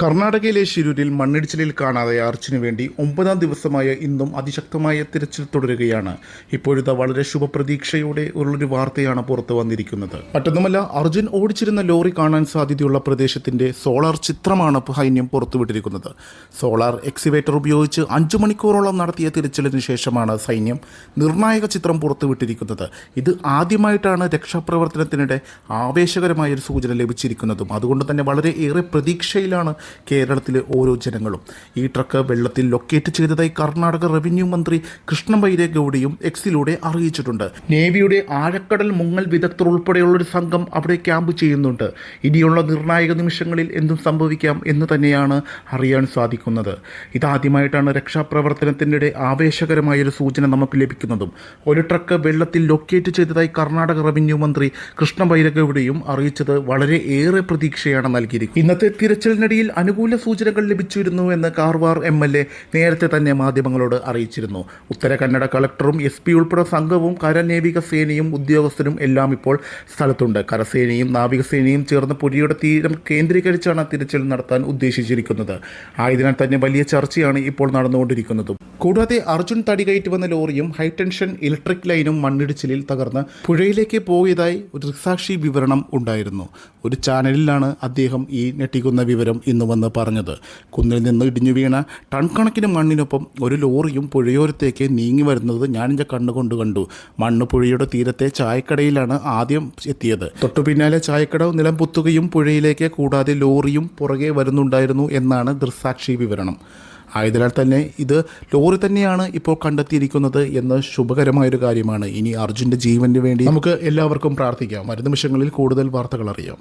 കർണാടകയിലെ ഷിരൂരിൽ മണ്ണിടിച്ചിലിൽ കാണാതായ അർജുന് വേണ്ടി 9ാം ദിവസമായ ഇന്നും അതിശക്തമായ തിരച്ചിൽ തുടരുകയാണ്. ഇപ്പോഴത്തെ വളരെ ശുഭപ്രതീക്ഷയോടെ ഉള്ളൊരു വാർത്തയാണ് പുറത്തു വന്നിരിക്കുന്നത്. മറ്റൊന്നുമല്ല, അർജുൻ ഓടിച്ചിരുന്ന ലോറി കാണാൻ സാധ്യതയുള്ള പ്രദേശത്തിന്റെ സോളാർ ചിത്രമാണ് സൈന്യം പുറത്തുവിട്ടിരിക്കുന്നത്. സോളാർ എക്സിവേറ്റർ ഉപയോഗിച്ച് 5 മണിക്കൂറോളം നടത്തിയ തിരച്ചിലിന് ശേഷമാണ് സൈന്യം നിർണായക ചിത്രം പുറത്തുവിട്ടിരിക്കുന്നത്. ഇത് ആദ്യമായിട്ടാണ് രക്ഷാപ്രവർത്തനത്തിനിടെ ആവേശകരമായ ഒരു സൂചന ലഭിച്ചിരിക്കുന്നതും. അതുകൊണ്ട് തന്നെ വളരെ ഏറെ പ്രതീക്ഷയിലാണ് കേരളത്തിലെ ഓരോ ജനങ്ങളും. ഈ ട്രക്ക് വെള്ളത്തിൽ ലൊക്കേറ്റ് ചെയ്തതായി കർണാടക റവന്യൂ മന്ത്രി കൃഷ്ണ ബൈരേഗൌഡയും എക്സിലൂടെ അറിയിച്ചിട്ടുണ്ട്. നേവിയുടെ ആഴക്കടൽ മുങ്ങൽ വിദഗ്ധർ ഉൾപ്പെടെയുള്ളൊരു സംഘം അവിടെ ക്യാമ്പ് ചെയ്യുന്നുണ്ട്. ഇനിയുള്ള നിർണായക നിമിഷങ്ങളിൽ എന്തും സംഭവിക്കാം എന്ന് തന്നെയാണ് അറിയാൻ സാധിക്കുന്നത്. ഇതാദ്യമായിട്ടാണ് രക്ഷാപ്രവർത്തനത്തിനിടെ ആവേശകരമായൊരു സൂചന നമുക്ക് ലഭിക്കുന്നതും. ഒരു ട്രക്ക് വെള്ളത്തിൽ ലൊക്കേറ്റ് ചെയ്തതായി കർണാടക റവന്യൂ മന്ത്രി കൃഷ്ണ ബൈരേഗൌഡയും അറിയിച്ചത് വളരെ ഏറെ പ്രതീക്ഷയാണ് നൽകിയിരിക്കുന്നത്. ഇന്നത്തെ തിരച്ചിലിനിടയിൽ അനുകൂല സൂചനകൾ ലഭിച്ചിരുന്നു എന്ന് കാർവാർ MLA നേരത്തെ തന്നെ മാധ്യമങ്ങളോട് അറിയിച്ചിരുന്നു. ഉത്തര കന്നഡ കളക്ടറും SP ഉൾപ്പെടെ സംഘവും കരനാവിക സേനയും ഉദ്യോഗസ്ഥരും എല്ലാം ഇപ്പോൾ സ്ഥലത്തുണ്ട്. കരസേനയും നാവികസേനയും ചേർന്ന് പുഴയുടെ തീരം കേന്ദ്രീകരിച്ചാണ് തിരച്ചിൽ നടത്താൻ ഉദ്ദേശിച്ചിരിക്കുന്നത്. ആയതിനാൽ തന്നെ വലിയ ചർച്ചയാണ് ഇപ്പോൾ നടന്നുകൊണ്ടിരിക്കുന്നതും. കൂടാതെ അർജുൻ തടികയറ്റി വന്ന ലോറിയും ഹൈടെൻഷൻ ഇലക്ട്രിക് ലൈനും മണ്ണിടിച്ചിലിൽ തകർന്ന് പുഴയിലേക്ക് പോയതായി ഒരു ദൃക്സാക്ഷി വിവരണം ഉണ്ടായിരുന്നു. ഒരു ചാനലിലാണ് അദ്ദേഹം ഈ ഞെട്ടിക്കുന്ന വിവരം ഇന്ന് വന്ന് പറഞ്ഞത്. കുന്നിൽ നിന്ന് ഇടിഞ്ഞു വീണ ടൺ കണക്കിന് മണ്ണിനൊപ്പം ഒരു ലോറിയും പുഴയോരത്തേക്ക് നീങ്ങി വരുന്നത് ഞാൻ എൻ്റെ കണ്ണുകൊണ്ട് കണ്ടു. മണ്ണ് പുഴയുടെ തീരത്തെ ചായക്കടയിലാണ് ആദ്യം എത്തിയത്. തൊട്ടു പിന്നാലെ ചായക്കട നിലം പൊത്തുകയും പുഴയിലേക്ക് കൂടാതെ ലോറിയും പുറകെ വരുന്നുണ്ടായിരുന്നു എന്നാണ് ദൃക്സാക്ഷി വിവരണം. ആയതിനാൽ തന്നെ ഇത് ലോറി തന്നെയാണ് ഇപ്പോൾ കണ്ടെത്തിയിരിക്കുന്നത് എന്ന് ശുഭകരമായൊരു കാര്യമാണ്. ഇനി അർജുൻ്റെ ജീവന് വേണ്ടി നമുക്ക് എല്ലാവർക്കും പ്രാർത്ഥിക്കാം. വരും നിമിഷങ്ങളിൽ കൂടുതൽ വാർത്തകൾ അറിയാം.